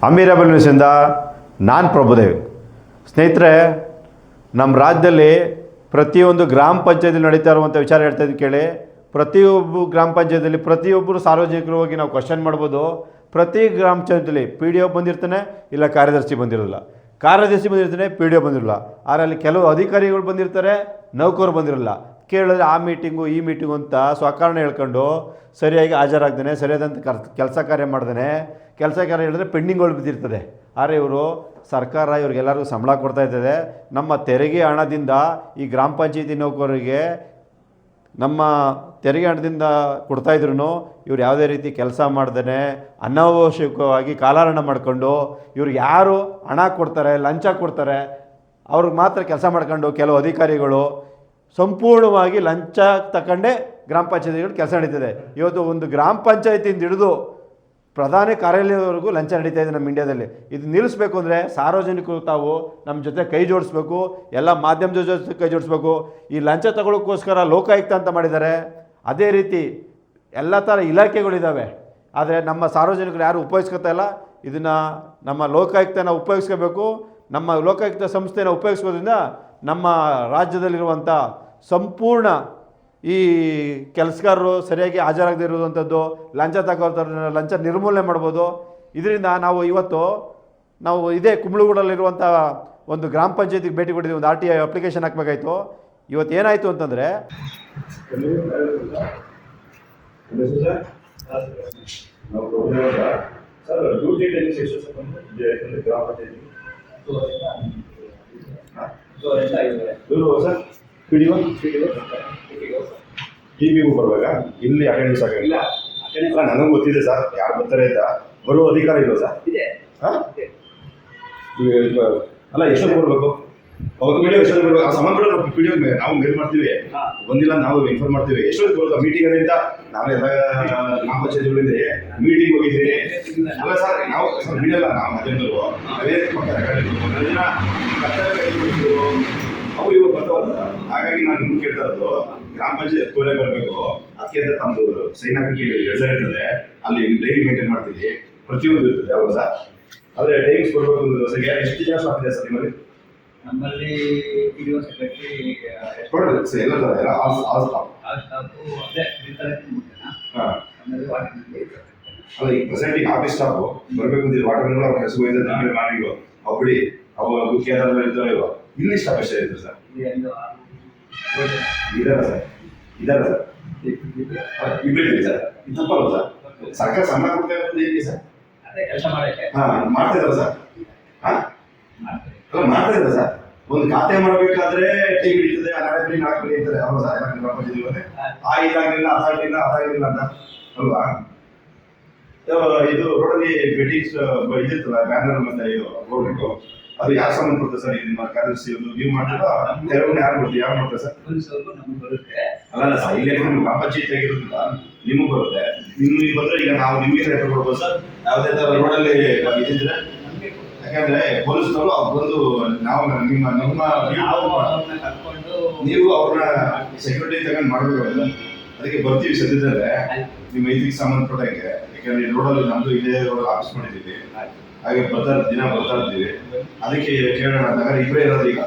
ಅಮೀರಾಬಲ್ ನ್ಯೂಸಿಂದ ನಾನು ಪ್ರಭುದೇವ್. ಸ್ನೇಹಿತರೆ, ನಮ್ಮ ರಾಜ್ಯದಲ್ಲಿ ಪ್ರತಿಯೊಂದು ಗ್ರಾಮ ಪಂಚಾಯತಿಲಿ ನಡೀತಾ ಇರುವಂಥ ವಿಚಾರ ಹೇಳ್ತಾ ಇದ್ದೀನಿ ಕೇಳಿ. ಪ್ರತಿಯೊಬ್ಬರು ಗ್ರಾಮ ಪಂಚಾಯತಿಯಲ್ಲಿ ಪ್ರತಿಯೊಬ್ಬರು ಸಾರ್ವಜನಿಕರು ಹೋಗಿ ನಾವು ಕ್ವಶನ್ ಮಾಡ್ಬೋದು. ಪ್ರತಿ ಗ್ರಾಮ ಪಂಚಾಯತಿಲಿ PDO ಬಂದಿರ್ತಾನೆ, ಇಲ್ಲ ಕಾರ್ಯದರ್ಶಿ ಬಂದಿರೋಲ್ಲ, ಕಾರ್ಯದರ್ಶಿ ಬಂದಿರ್ತಾನೆ, PDO ಬಂದಿರಲ್ಲ. ಆದರೆ ಅಲ್ಲಿ ಕೆಲವು ಅಧಿಕಾರಿಗಳು ಬಂದಿರ್ತಾರೆ, ನೌಕರು ಬಂದಿರಲ್ಲ. ಕೇಳಿದ್ರೆ ಆ ಮೀಟಿಂಗು ಈ ಮೀಟಿಂಗು ಅಂತ ಸ್ವಕಾರಣ ಹೇಳ್ಕೊಂಡು ಸರಿಯಾಗಿ ಹಾಜರಾಗ್ತಾನೆ, ಸರಿಯಾದಂಥ ಕೆಲಸ ಕಾರ್ಯ ಮಾಡ್ತಾನೆ. ಕೆಲಸ ಕಾರ್ಯ ಹೇಳಿದ್ರೆ ಪೆಂಡಿಂಗ್ಗಳು ಬಿದ್ದಿರ್ತದೆ. ಆದರೆ ಇವರು ಸರ್ಕಾರ ಇವ್ರಿಗೆಲ್ಲರಿಗೂ ಸಂಬಳ ಕೊಡ್ತಾ ಇರ್ತದೆ. ನಮ್ಮ ತೆರಿಗೆ ಹಣದಿಂದ ಈ ಗ್ರಾಮ ಪಂಚಾಯತಿ ನೌಕರರಿಗೆ ನಮ್ಮ ತೆರಿಗೆ ಹಣದಿಂದ ಕೊಡ್ತಾಯಿದ್ರು ಇವ್ರು ಯಾವುದೇ ರೀತಿ ಕೆಲಸ ಮಾಡ್ದೇ ಅನಾವಶ್ಯಕವಾಗಿ ಕಾಲಹರಣ ಮಾಡಿಕೊಂಡು ಇವ್ರಿಗೆ ಯಾರು ಹಣ ಕೊಡ್ತಾರೆ, ಲಂಚ ಕೊಡ್ತಾರೆ, ಅವ್ರಿಗೆ ಮಾತ್ರ ಕೆಲಸ ಮಾಡ್ಕೊಂಡು ಕೆಲವು ಅಧಿಕಾರಿಗಳು ಸಂಪೂರ್ಣವಾಗಿ ಲಂಚ ತಗೊಂಡೇ ಗ್ರಾಮ ಪಂಚಾಯತಿಗಳು ಕೆಲಸ ನಡೀತದೆ. ಇವತ್ತು ಒಂದು ಗ್ರಾಮ ಪಂಚಾಯತಿಯಿಂದ ಹಿಡಿದು ಪ್ರಧಾನಿ ಕಾರ್ಯಾಲಯವರೆಗೂ ಲಂಚ ನಡೀತಾ ಇದೆ ನಮ್ಮ ಇಂಡಿಯಾದಲ್ಲಿ. ಇದು ನಿಲ್ಲಿಸಬೇಕು ಅಂದರೆ ಸಾರ್ವಜನಿಕರು ತಾವು ನಮ್ಮ ಜೊತೆ ಕೈ ಜೋಡಿಸ್ಬೇಕು, ಎಲ್ಲ ಮಾಧ್ಯಮದ ಜೊತೆ ಕೈ ಜೋಡಿಸ್ಬೇಕು. ಈ ಲಂಚ ತಗೊಳ್ಳೋಕ್ಕೋಸ್ಕರ ಲೋಕಾಯುಕ್ತ ಅಂತ ಮಾಡಿದ್ದಾರೆ. ಅದೇ ರೀತಿ ಎಲ್ಲ ಥರ ಇಲಾಖೆಗಳಿದ್ದಾವೆ, ಆದರೆ ನಮ್ಮ ಸಾರ್ವಜನಿಕರು ಯಾರು ಉಪಯೋಗಿಸ್ಕೊತಾ ಇಲ್ಲ. ಇದನ್ನು ನಮ್ಮ ಲೋಕಾಯುಕ್ತನ ಉಪಯೋಗಿಸ್ಕೋಬೇಕು. ನಮ್ಮ ಲೋಕಾಯುಕ್ತ ಸಂಸ್ಥೆನ ಉಪಯೋಗಿಸೋದ್ರಿಂದ ನಮ್ಮ ರಾಜ್ಯದಲ್ಲಿರುವಂಥ ಸಂಪೂರ್ಣ ಈ ಕೆಲಸಗಾರರು ಸರಿಯಾಗಿ ಹಾಜರಾಗದೇ ಇರುವಂಥದ್ದು, ಲಂಚ ತಗೋತಾರೆ, ಲಂಚ ನಿರ್ಮೂಲನೆ ಮಾಡ್ಬೋದು. ಇದರಿಂದ ನಾವು ಇದೇ ಕುಂಬಳಗೂಡಲ್ಲಿರುವಂಥ ಒಂದು ಗ್ರಾಮ ಪಂಚಾಯತಿಗೆ ಭೇಟಿ ಕೊಟ್ಟಿದ್ದೀವಿ. ಒಂದು RTI ಅಪ್ಲಿಕೇಶನ್ ಹಾಕಬೇಕಾಯಿತು. ಇವತ್ತು ಏನಾಯಿತು ಅಂತಂದರೆ, TBಗೂ ಬರುವಾಗ ಇಲ್ಲಿ ಅಟೆಂಡೆನ್ಸ್ ಆಗಿಲ್ಲ. ನನಗೆ ಗೊತ್ತಿದೆ ಸರ್, ಯಾರು ಬರ್ತಾರೆ ಅಂತ. ಬರುವ ಅಧಿಕಾರ ಇಲ್ಲ ಸರ್. ಹಾಂ ಅಲ್ಲ, ಎಷ್ಟೊಂದು ಬರಬೇಕು ಅವ್ರ PDO ಎಷ್ಟೊಂದು ಬರಬೇಕು. ಆ ಸಂಬಂಧ PDO ನಾವು ಮೇಲ್ ಮಾಡ್ತೀವಿ, ಬಂದಿಲ್ಲ ನಾವು ಇನ್ಫಾರ್ಮ್ ಮಾಡ್ತೀವಿ. ಎಷ್ಟೊಂದು ಬರೋದು ಮೀಟಿಂಗ್ ನಾವೆಲ್ಲ ಗ್ರಾಮ ಪಂಚಾಯತಿಗಳಿಂದ ಮೀಟಿಂಗ್ ಹೋಗಿದ್ದೀವಿ. ಅಲ್ಲ ಸರ್, ನಾವು ಬಿಡಲ್ಲ, ನಾವು ಮಧ್ಯಾಹ್ನದವರು ಅದೇ ಅವು ಇವರು ಬರ್ತಾವಲ್ಲ. ಹಾಗಾಗಿ ನಾನು ನಿಮ್ಗೆ ಕೇಳ್ತಾ ಇರೋದು, ಗ್ರಾಮ ಪಂಚಾಯತ್ ಕೋಲೆ ಬರಬೇಕು. ಅದಕ್ಕೆ ಅಂತ ತಮ್ಮದು ಸೈನ್ ಹಾಕಿ ಇರ್ತದೆ, ಅಲ್ಲಿ ಡೈರಿ ಮೇಂಟೈನ್ ಮಾಡ್ತೀವಿ, ಪ್ರತಿಯೊಂದು ಇರ್ತದೆ. ಹೌದು ಸರ್, ಆದರೆ ಟೈಮ್ಸ್ ಕೊಡಬೇಕು ಅಂದ್ರೆ ಸರ್ ಎಷ್ಟು ಜನ ಸ್ಟಾಫ್ ಇದೆ ಸರ್ ನಿಮ್ಮಲ್ಲಿ? ನಮ್ಮಲ್ಲಿ PDO ಸೆಕ್ರೆಟರಿ ಕೊಡೋದು ಸರ್, ಎಲ್ಲ ಆಲ್ ಸ್ಟಾಫ್. ಅಲ್ಲ, ಈಗ ಪ್ರೆಸೆಂಟ್ ಈಗ ಆಫೀಸ್ ಸ್ಟಾಫು ಬರಬೇಕು ಅಂತಿದ್ರು. ವಾಟರ್ ಮೆನ್ ಅವ್ರ ಹೆಸರು ಹೋಯ್ತದೆ, ನಮಗೆ ಮಾರ್ನಿಂಗು ಒಬ್ಬಡಿ ಅವು ಕೇರಳ ಇರ್ತಾರೆ. ಇವ ಇಲ್ಲಿ ಸ್ಟಾಫ್ ಎಷ್ಟೇ ಇದ್ರು ಸರ್? ಇದಾರ ಸರ್, ಇದಾರ ಸರ್, ಇಬ್ಬರಿದ್ದೀರಿ ಸರ್. ಇದು ತಪ್ಪಲ್ಲ ಸರ್? ಸರ್ಕಾರ ಸಂಬಳ ಕೊಡ್ತಾ ಇರೋದು ಹೇಗೆ ಸರ್? ಹಾಂ, ಮಾಡ್ತಿದ್ದಾರ ಸರ್? ಹಾಂ, ಮಾಡ್ತಾ ಇದ್ದಾರೆ ಸರ್. ಒಂದು ಖಾತೆ ಮಾಡಬೇಕಾದ್ರೆ ಟೈಮ್ ಹಿಡಿತದೆ, ನಾಳೆ ಬರೀ ಅಂತಾರೆ. ಹೌದು ಸರ್, ಎಲ್ಲ ಗ್ರಾಮ ಪಂಚಾಯತಿ ಆ ಇದಾಗಲಿಲ್ಲ, ಅದಾಗಲಿಲ್ಲ ಅಂತ ಅಲ್ವಾ? ಇದು ರೋಡಲ್ಲಿ ಬೆಟ್ಟಿಂಗ್ಸ್ ಇದಿರ್ತಲ್ಲ, ಬ್ಯಾನರ್ ಮತ್ತೆ ಇದು ರೋಡ್, ಅದು ಯಾರು ಸಂಬಂಧಪಡುತ್ತೆ ಸರ್? ಇದು ಕಾರ್ಯದರ್ಶಿ ನೀವು ಮಾಡಿದ್ರೆ ತೆರವನ್ನು ಯಾರು ಬರುತ್ತೆ, ಯಾರು ಮಾಡ್ತಾರೆ ಸರ್? ಅಲ್ಲ ಸರ್, ಇಲ್ಲೇ ನಿಮ್ಮ ಗ್ರಾಮ ಪಂಚಾಯತಿ ಆಗಿರೋದಿಲ್ಲ, ನಿಮಗೆ ಬರುತ್ತೆ. ನಿಮಗೆ ಬಂದರೆ ಈಗ ನಾವು ನಿಮಗೆ ಲೆಟರ್ ಕೊಡ್ಬೋದು ಸರ್. ಯಾವುದೇ ಥರ ರೋಡಲ್ಲಿ ಇದ್ದಿದ್ರೆ, ಯಾಕಂದ್ರೆ ಪೊಲೀಸ್ನವರು ಬಂದು ನಾವು ನೀವು ಅವ್ರನ್ನ ಸೆಕ್ಯೂರಿಟಿ ತಗೊಂಡು ಮಾಡಬೇಕಾಗಲ್ಲ. ಅದಕ್ಕೆ ಬರ್ತೀವಿ ಸದ್ಯದಲ್ಲೇ ನಿಮ್ಮ ಇದಕ್ಕೆ ಸಂಬಂಧಪಟ್ಟಂಗೆ. ಯಾಕಂದ್ರೆ ಈ ರೋಡಲ್ಲಿ ನಮ್ಮದು ಇದೇ ರೋಡ್ ಆಫೀಸ್ ಮಾಡಿದ್ದೀವಿ, ಹಾಗೆ ದಿನ ಬರ್ತಾ ಇರ್ತೀವಿ. ಅದಕ್ಕೆ ಕೇಳೋಣ ಅಂತ ಇಬ್ಬರೇ ಇರೋದು. ಈಗ